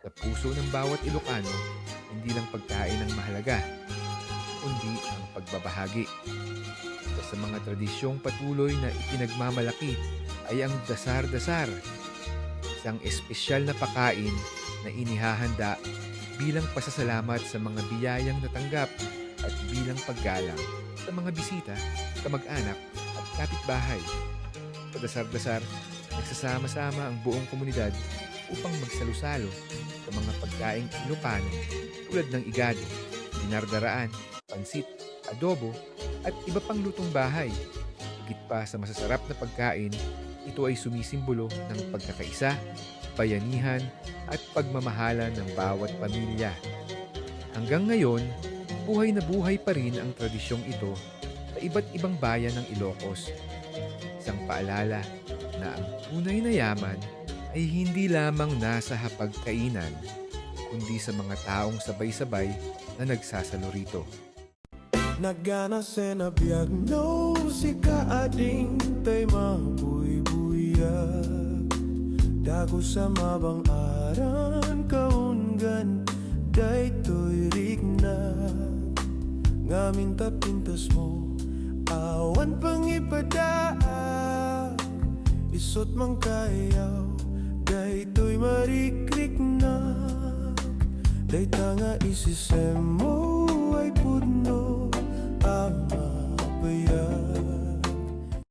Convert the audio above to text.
Sa puso ng bawat Ilocano, hindi lang pagkain ang mahalaga, kundi ang pagbabahagi. Isa sa mga tradisyong patuloy na ipinagmamalaki ay ang dasar-dasar, isang espesyal na pakain na inihahanda bilang pasasalamat sa mga biyayang natanggap at bilang paggalang sa mga bisita, kamag-anak at kapitbahay. Sa dasar-dasar, nagsasama-sama ang buong komunidad upang magsalusalo sa mga pagkaing Ilocano tulad ng igado, dinardaraan, pansit, adobo, at iba pang lutong bahay. Higit pa sa masasarap na pagkain, ito ay sumisimbolo ng pagkakaisa, bayanihan, at pagmamahalan ng bawat pamilya. Hanggang ngayon, buhay na buhay pa rin ang tradisyong ito sa iba't ibang bayan ng Ilocos. Isang paalala na ang tunay na yaman ay hindi lamang nasa hapagkainan, kundi sa mga taong sabay-sabay na nagsasalo rito. Nagana sa nabiyag no si kaading tay mabuyag dago sa mabang aran kaungan daytoy rigna ngamin tapintas mo awan pangipadaag isot mang kayaw daytoy marikrik na dayta nga isisem mo